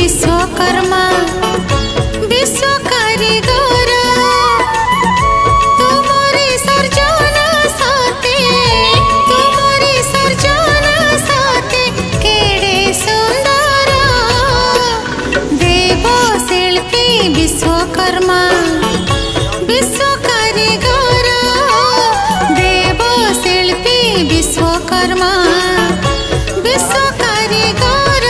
विश्वकर्मा विश्व कारीगर तुम्हारी सर्जना साथे तुम्हारी सर्जना साथे केड़े सुंदर देव शिल्पी विश्वकर्मा विश्व कारीगर देव शिल्पी विश्वकर्मा विश्व कारीगर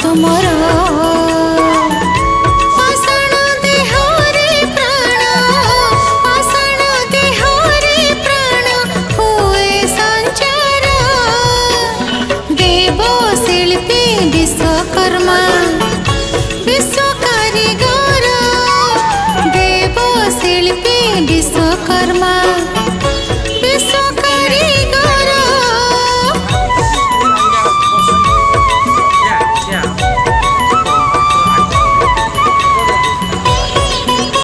तुमर पाषाण देहरे प्राण पाषाण देहरे प्राण हुए संचार देव शिल्पी विश्वकर्मा विश्व कारीगर देव शिल्पी विश्वकर्मा